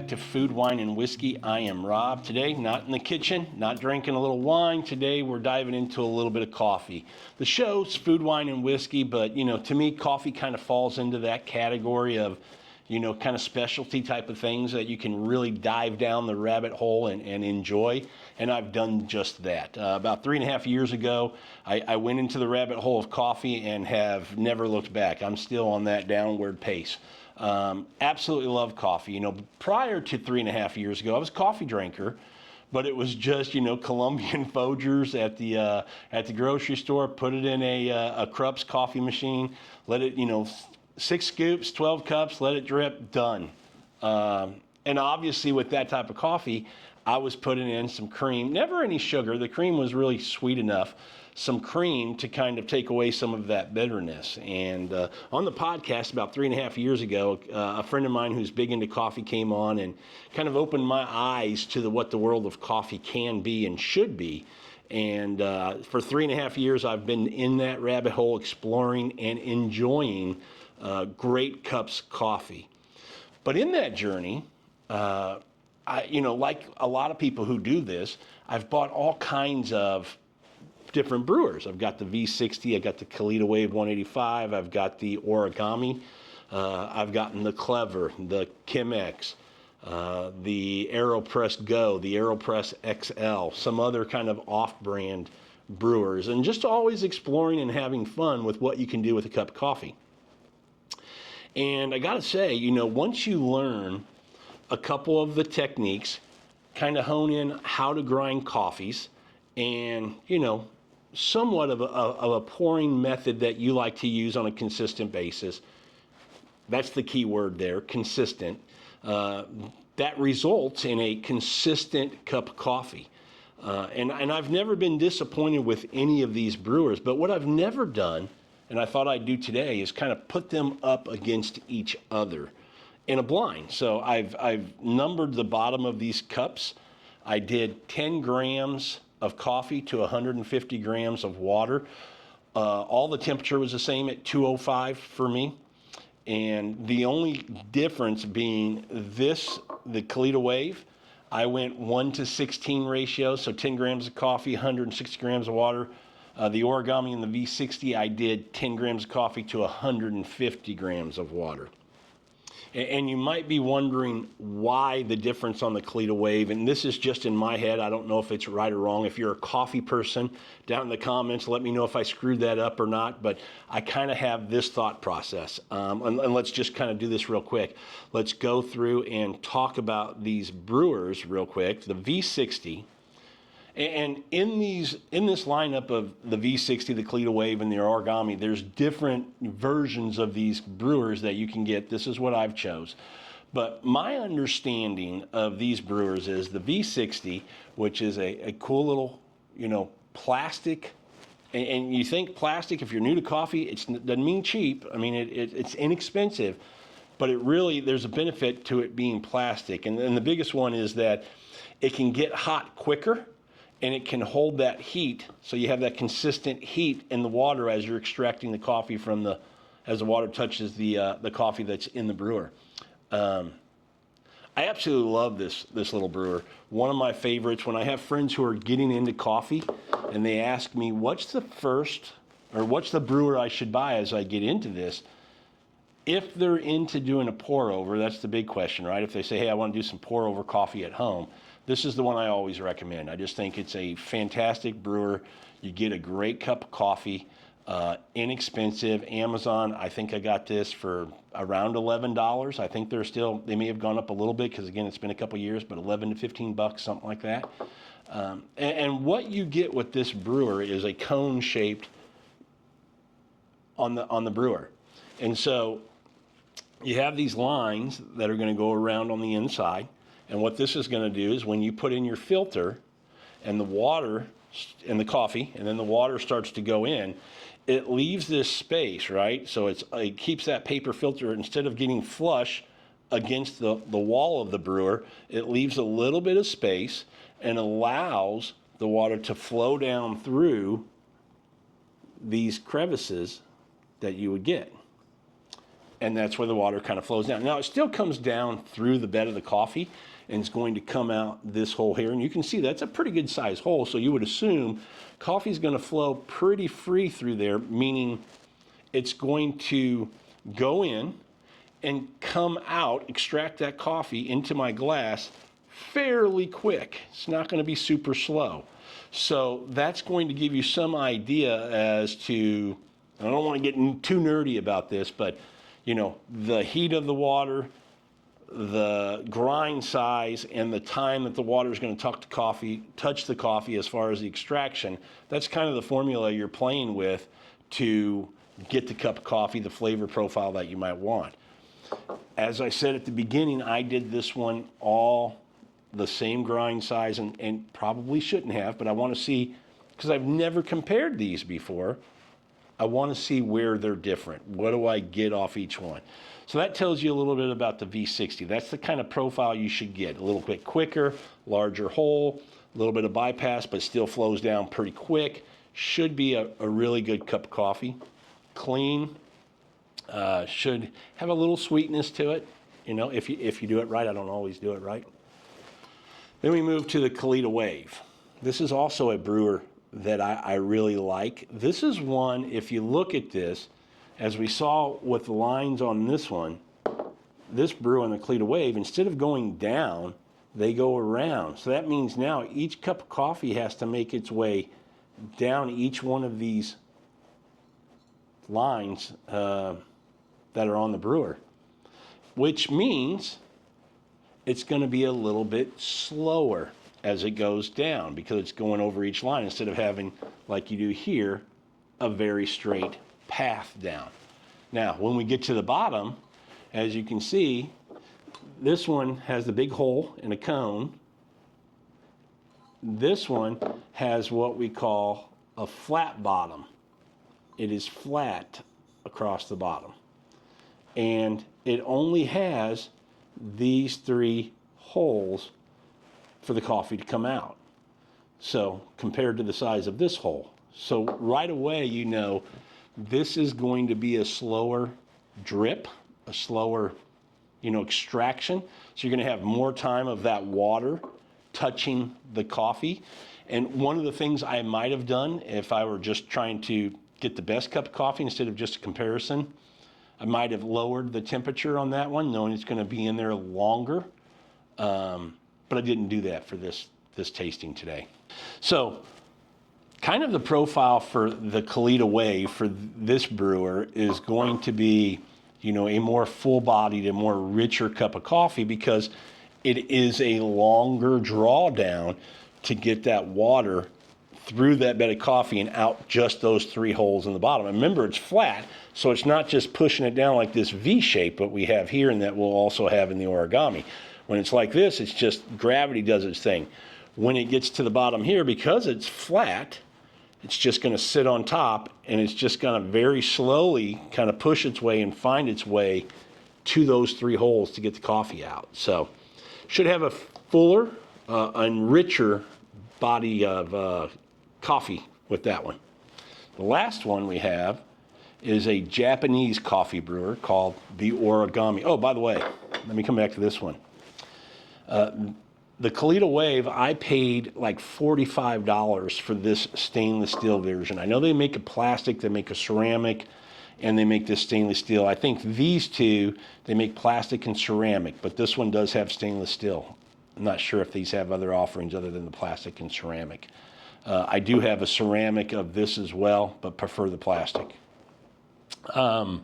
back to Food, Wine, and Whiskey. I am Rob. Today, not in the kitchen, not drinking a little wine. Today, we're diving into a little bit of coffee. The show's Food, Wine, and Whiskey, but, to me, coffee kind of falls into that category of, kind of specialty type of things that you can really dive down the rabbit hole and enjoy. And I've done just that. About 3.5 years ago, I went into the rabbit hole of coffee and have never looked back. I'm still on that downward pace. Absolutely love coffee. Prior to 3.5 years ago, I was a coffee drinker, but it was just, Colombian Folgers at the grocery store, put it in a Krups coffee machine, let it, 6 scoops, 12 cups, let it drip, done. And obviously with that type of coffee, I was putting in some cream, never any sugar. The cream was really sweet enough, some cream to kind of take away some of that bitterness. And on the podcast about 3.5 years ago, a friend of mine who's big into coffee came on and kind of opened my eyes to what the world of coffee can be and should be. And for 3.5 years, I've been in that rabbit hole exploring and enjoying great cups coffee. But in that journey, like a lot of people who do this, I've bought all kinds of different brewers. I've got the V60, I've got the Kalita Wave 185, I've got the Origami, I've gotten the Clever, the Chemex, the AeroPress Go, the AeroPress XL, some other kind of off-brand brewers, and just always exploring and having fun with what you can do with a cup of coffee. And I gotta say, once you learn a couple of the techniques, kind of hone in how to grind coffees, and, somewhat of a pouring method that you like to use on a consistent basis. That's the key word there, consistent. That results in a consistent cup of coffee. And I've never been disappointed with any of these brewers, but what I've never done, and I thought I'd do today, is kind of put them up against each other in a blind. So I've numbered the bottom of these cups. I did 10 grams of coffee to 150 grams of water. All the temperature was the same at 205 for me. And the only difference being the Kalita Wave, I went 1:16 ratio, so 10 grams of coffee, 160 grams of water. The Origami and the V60, I did 10 grams of coffee to 150 grams of water. And you might be wondering why the difference on the Kalita Wave, and this is just in my head. I don't know if it's right or wrong. If you're a coffee person, down in the comments, let me know if I screwed that up or not, but I kind of have this thought process. And let's just kind of do this real quick. Let's go through and talk about these brewers real quick. The V60, and in this lineup of the V60, the Kalita Wave, and the Origami, there's different versions of these brewers that you can get. This is what I've chose. But my understanding of these brewers is the V60, which is a cool little, plastic. And you think plastic, if you're new to coffee, it doesn't mean cheap. I mean, it's inexpensive, but there's a benefit to it being plastic. And the biggest one is that it can get hot quicker, and it can hold that heat, so you have that consistent heat in the water as you're extracting the coffee as the water touches the coffee that's in the brewer. I absolutely love this little brewer. One of my favorites. When I have friends who are getting into coffee, and they ask me, what's the brewer I should buy as I get into this? If they're into doing a pour over, that's the big question, right? If they say, hey, I want to do some pour over coffee at home, this is the one I always recommend. I just think it's a fantastic brewer. You get a great cup of coffee, inexpensive. Amazon, I think I got this for around $11. I think they may have gone up a little bit because, again, it's been a couple years, but $11 to $15, something like that. And what you get with this brewer is a cone-shaped on the brewer. And so you have these lines that are going to go around on the inside. And what this is going to do is when you put in your filter and the water and the coffee, and then the water starts to go in, it leaves this space, right? So it keeps that paper filter, instead of getting flush against the wall of the brewer, it leaves a little bit of space and allows the water to flow down through these crevices that you would get. and that's where the water kind of flows down. Now, it still comes down through the bed of the coffee, and it's going to come out this hole here. And you can see that's a pretty good size hole, so you would assume coffee is going to flow pretty free through there, meaning it's going to go in and come out, extract that coffee into my glass fairly quick. It's not going to be super slow. So that's going to give you some idea as to, I don't want to get too nerdy about this, but you know, the heat of the water, the grind size, and the time that the water is going to touch the coffee as far as the extraction. That's kind of the formula you're playing with to get the cup of coffee, the flavor profile that you might want. As I said at the beginning, I did this one all the same grind size, and probably shouldn't have, but I want to see, because I've never compared these before, I want to see where they're different. What do I get off each one? So that tells you a little bit about the V60. That's the kind of profile you should get. A little bit quicker, larger hole, a little bit of bypass, but still flows down pretty quick. Should be a really good cup of coffee. Clean. Should have a little sweetness to it. You know, if you do it right. I don't always do it right. Then we move to the Kalita Wave. This is also a brewer that I really like. This is one, if you look at this, as we saw with the lines on this one, this brew on the Kalita Wave, instead of going down, they go around. So that means now each cup of coffee has to make its way down each one of these lines that are on the brewer, which means it's going to be a little bit slower as it goes down because it's going over each line instead of having, like you do here, a very straight path down. Now, when we get to the bottom, as you can see, this one has the big hole in a cone. This one has what we call a flat bottom. It is flat across the bottom. And it only has these three holes for the coffee to come out. So compared to the size of this hole. So right away, you know, this is going to be a slower drip, a slower, you know, extraction. So you're going to have more time of that water touching the coffee. And one of the things I might have done if I were just trying to get the best cup of coffee instead of just a comparison, I might have lowered the temperature on that one, knowing it's going to be in there longer. But I didn't do that for this tasting today. So kind of the profile for the Kalita Wave for this brewer is going to be, you know, a more full-bodied, a more richer cup of coffee because it is a longer drawdown to get that water through that bed of coffee and out just those three holes in the bottom. And remember, it's flat, so it's not just pushing it down like this V shape that we have here and that we'll also have in the origami. When it's like this, it's just gravity does its thing. When it gets to the bottom here, because it's flat, it's just going to sit on top and it's just going to very slowly kind of push its way and find its way to those three holes to get the coffee out. So should have a fuller and richer body of coffee with that one. The last one we have is a Japanese coffee brewer called the Origami. Oh, by the way, let me come back to this one. The Kalita Wave, I paid like $45 for this stainless steel version. I know they make a plastic, they make a ceramic, and they make this stainless steel. I think these two, they make plastic and ceramic, but this one does have stainless steel. I'm not sure if these have other offerings other than the plastic and ceramic. I do have a ceramic of this as well, but prefer the plastic. So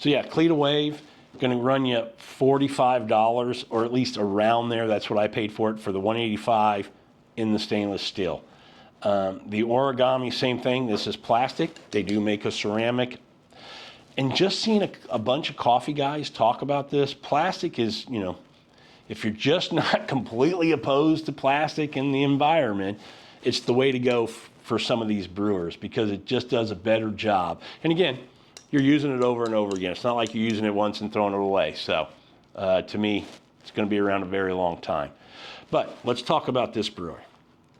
yeah, Kalita Wave, going to run you $45, or at least around there. That's what I paid for it, for the 185 in the stainless steel. The Origami, same thing. This is plastic. They do make a ceramic. And just seeing a bunch of coffee guys talk about this, plastic is, you know, if you're just not completely opposed to plastic in the environment, it's the way to go for some of these brewers because it just does a better job. And again, you're using it over and over again. It's not like you're using it once and throwing it away. So to me, it's going to be around a very long time. But let's talk about this brewer.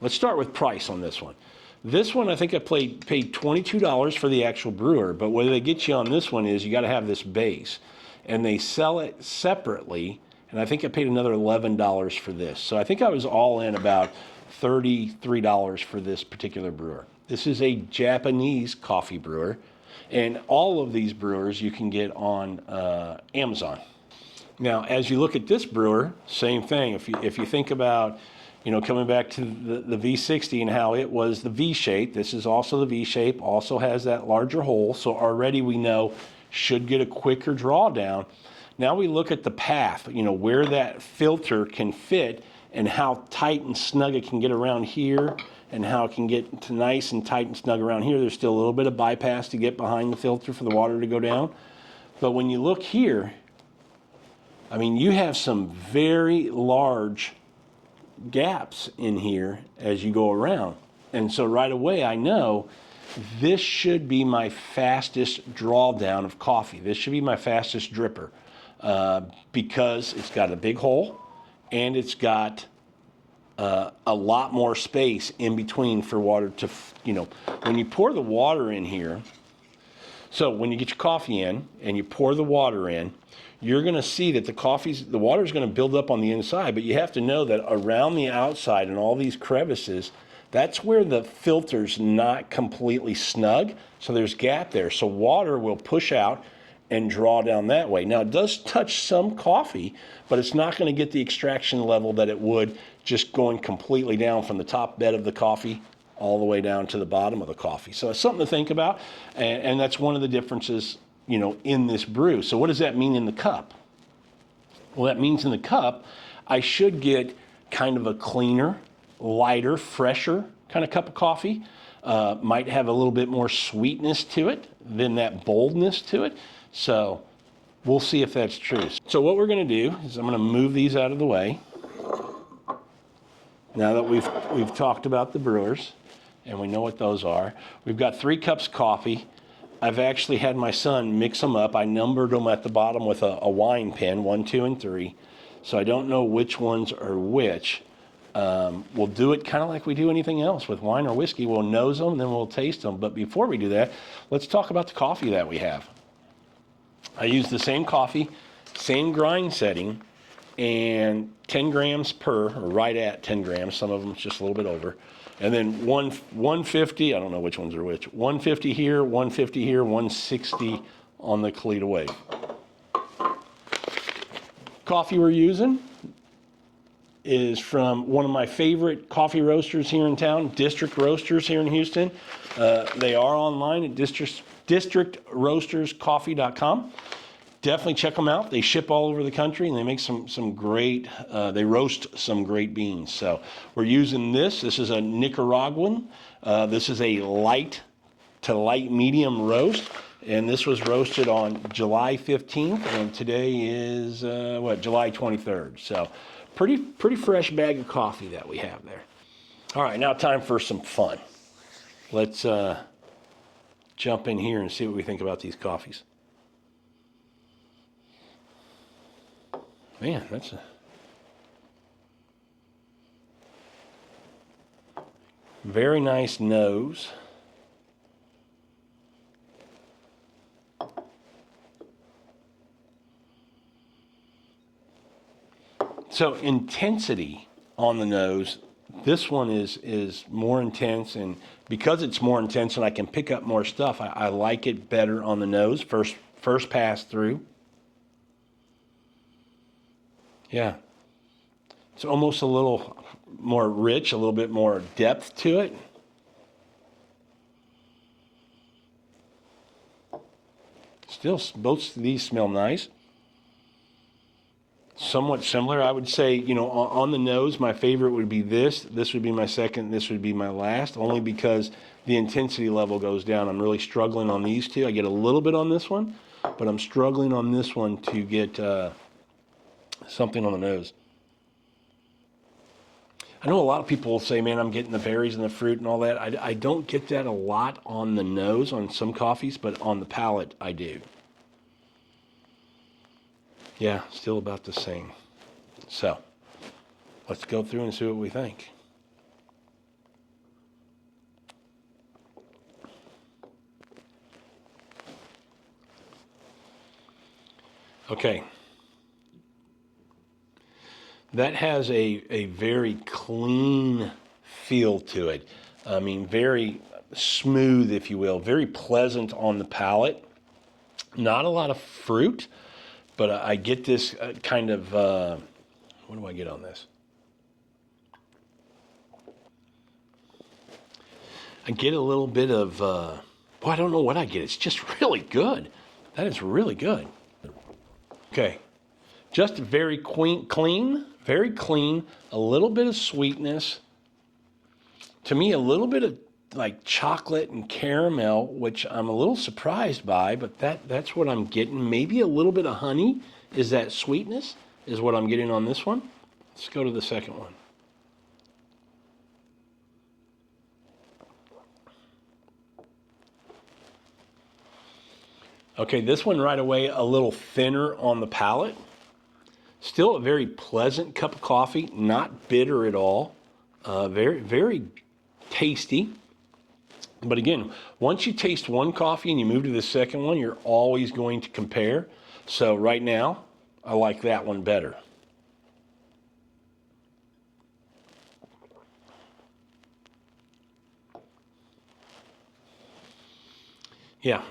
Let's start with price on this one. This one, I think I paid $22 for the actual brewer, but what they get you on this one is you got to have this base. And they sell it separately, and I think I paid another $11 for this. So I think I was all in about $33 for this particular brewer. This is a Japanese coffee brewer, and all of these brewers you can get on Amazon. Now, as you look at this brewer, same thing. If you think about, coming back to the V60 and how it was the V shape, this is also the V shape, also has that larger hole. So already we know should get a quicker drawdown. Now we look at the path, where that filter can fit and how tight and snug it can get around here and how it can get to nice and tight and snug around here. There's still a little bit of bypass to get behind the filter for the water to go down. But when you look here, I mean, you have some very large gaps in here as you go around. And so right away I know this should be my fastest drawdown of coffee. This should be my fastest dripper because it's got a big hole and it's got a lot more space in between for water to, when you pour the water in here, so when you get your coffee in and you pour the water in, you're going to see that the water is going to build up on the inside, but you have to know that around the outside and all these crevices, that's where the filter's not completely snug, so there's gap there. So water will push out and draw down that way. Now, it does touch some coffee, but it's not going to get the extraction level that it would just going completely down from the top bed of the coffee all the way down to the bottom of the coffee. So it's something to think about, and that's one of the differences, in this brew. So what does that mean in the cup? Well, that means in the cup, I should get kind of a cleaner, lighter, fresher kind of cup of coffee. Might have a little bit more sweetness to it than that boldness to it. So we'll see if that's true. So what we're going to do is I'm going to move these out of the way. Now that we've talked about the brewers and we know what those are, we've got 3 cups of coffee. I've actually had my son mix them up. I numbered them at the bottom with a wine pen, 1, 2, and 3. So I don't know which ones are which. We'll do it kind of like we do anything else with wine or whiskey. We'll nose them, then we'll taste them. But before we do that, let's talk about the coffee that we have. I use the same coffee, same grind setting, and 10 grams per, or right at 10 grams. Some of them just a little bit over. And then 150, I don't know which ones are which. 150 here, 150 here, 160 on the Kalita Wave. Coffee we're using is from one of my favorite coffee roasters here in town, District Roasters here in Houston. They are online at districtroasterscoffee.com. Definitely check them out. They ship all over the country and they make some great, they roast some great beans. So we're using this. This is a Nicaraguan. This is a light to light medium roast. And this was roasted on July 15th. And today is, July 23rd. So pretty fresh bag of coffee that we have there. All right, now time for some fun. Let's jump in here and see what we think about these coffees. Man, that's a very nice nose. So intensity on the nose, this one is more intense, and because it's more intense and I can pick up more stuff, I like it better on the nose, first pass through. Yeah, it's almost a little more rich, a little bit more depth to it. Still, both of these smell nice. Somewhat similar, I would say, on the nose, my favorite would be this. This would be my second. This would be my last, only because the intensity level goes down. I'm really struggling on these two. I get a little bit on this one, but I'm struggling on this one to get something on the nose. I know a lot of people will say, man, I'm getting the berries and the fruit and all that. I don't get that a lot on the nose on some coffees, but on the palate, I do. Yeah, still about the same. So, let's go through and see what we think. Okay. That has a very clean feel to it. I mean, very smooth, if you will, very pleasant on the palate. Not a lot of fruit, but I get this kind of, what do I get on this? I get a little bit of, well, I don't know what I get. It's just really good. That is really good. Okay, just very clean, very clean, a little bit of sweetness. To me, a little bit of like chocolate and caramel, which I'm a little surprised by, but that's what I'm getting. Maybe a little bit of honey is that sweetness, is what I'm getting on this one. Let's go to the second one. Okay, this one right away, a little thinner on the palate. Still a very pleasant cup of coffee, not bitter at all. Very, very tasty. But again, once you taste one coffee and you move to the second one, you're always going to compare. So right now, I like that one better. Yeah.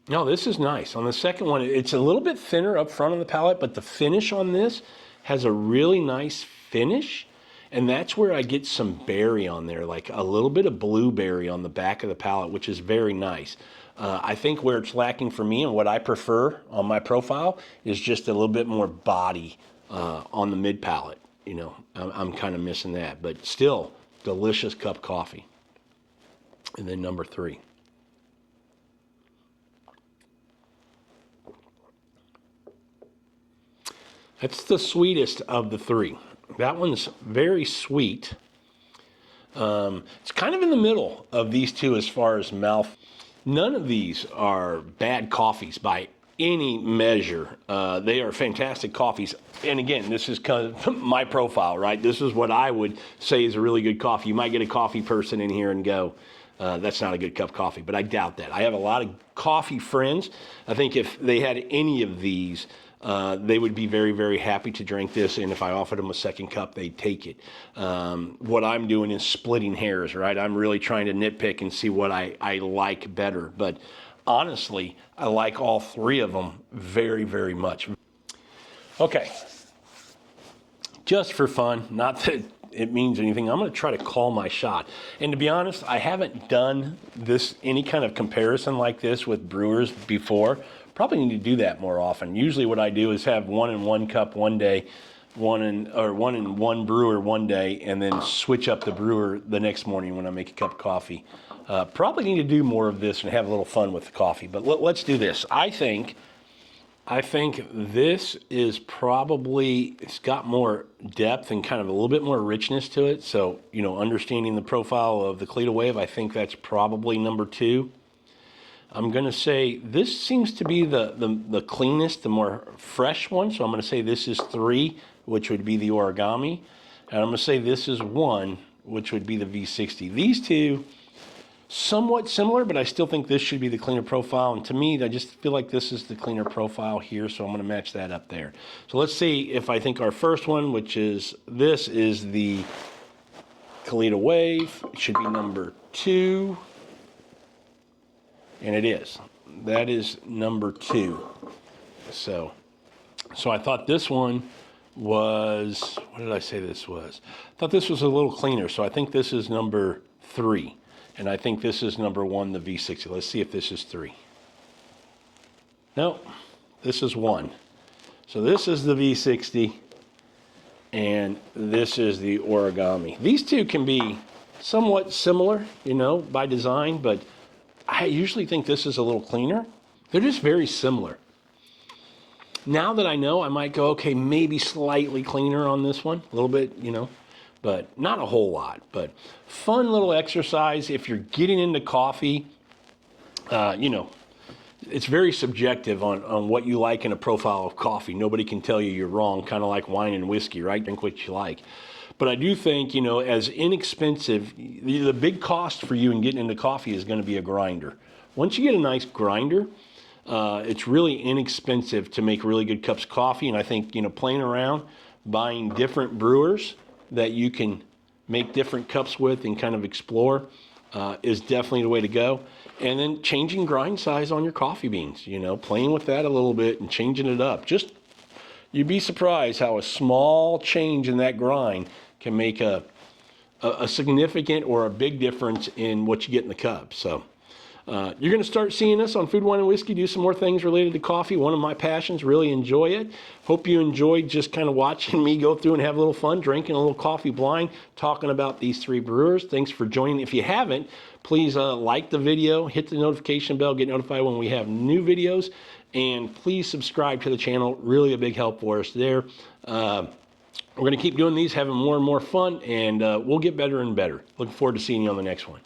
No, this is nice. On the second one, it's a little bit thinner up front on the palate, but the finish on this has a really nice finish. And that's where I get some berry on there, like a little bit of blueberry on the back of the palate, which is very nice. I think where it's lacking for me and what I prefer on my profile is just a little bit more body on the mid palate. You know, I'm kind of missing that, but still delicious cup of coffee. And then number 3. That's the sweetest of the 3. That one's very sweet. It's kind of in the middle of these two as far as mouth. None of these are bad coffees by any measure. They are fantastic coffees. And again, this is kind of my profile, right? This is what I would say is a really good coffee. You might get a coffee person in here and go, that's not a good cup of coffee, but I doubt that. I have a lot of coffee friends. I think if they had any of these, they would be very, very happy to drink this, and if I offered them a second cup, they'd take it. What I'm doing is splitting hairs, right? I'm really trying to nitpick and see what I like better. But honestly, I like all 3 of them very, very much. Okay, just for fun, not that it means anything, I'm going to try to call my shot. And to be honest, I haven't done any kind of comparison like this with brewers before. Probably need to do that more often. Usually what I do is have 1 in 1 cup one day, 1 in 1 brewer one day, and then switch up the brewer the next morning when I make a cup of coffee. Probably need to do more of this and have a little fun with the coffee. But let's do this. I think this is probably, it's got more depth and kind of a little bit more richness to it. So, you know, understanding the profile of the Kalita Wave, I think that's probably number 2. I'm going to say this seems to be the cleanest, the more fresh one. So I'm going to say this is 3, which would be the origami. And I'm going to say this is 1, which would be the V60. These two, somewhat similar, but I still think this should be the cleaner profile. And to me, I just feel like this is the cleaner profile here. So I'm going to match that up there. So let's see if I think our first one, which is this, is the Kalita Wave. It should be number 2. And it is. That is number 2. So I thought this one was, what did I say this was? I thought this was a little cleaner. So I think this is number 3. And I think this is number 1, the V60. Let's see if this is 3. No, this is 1. So this is the V60. And this is the origami. These two can be somewhat similar, you know, by design, but I usually think this is a little cleaner. They're just very similar. Now that I know, I might go, okay, maybe slightly cleaner on this one, a little bit, you know, but not a whole lot. But fun little exercise if you're getting into coffee. You know, it's very subjective on what you like in a profile of coffee. Nobody can tell you you're wrong, kind of like wine and whiskey, right? Drink what you like. But I do think, you know, as inexpensive, the big cost for you in getting into coffee is going to be a grinder. Once you get a nice grinder, It's really inexpensive to make really good cups of coffee, and I think, you know, playing around, buying different brewers that you can make different cups with and kind of explore is definitely the way to go. And then changing grind size on your coffee beans, you know, playing with that a little bit and changing it up. Just, you'd be surprised how a small change in that grind can make a significant or a big difference in what you get in the cup. So you're going to start seeing us on Food, Wine, and Whiskey do some more things related to coffee. One of my passions, really enjoy it. Hope you enjoyed just kind of watching me go through and have a little fun, drinking a little coffee blind, talking about these three brewers. Thanks for joining. If you haven't, please like the video, hit the notification bell, get notified when we have new videos, and please subscribe to the channel. Really a big help for us there. We're going to keep doing these, having more and more fun, and we'll get better and better. Looking forward to seeing you on the next one.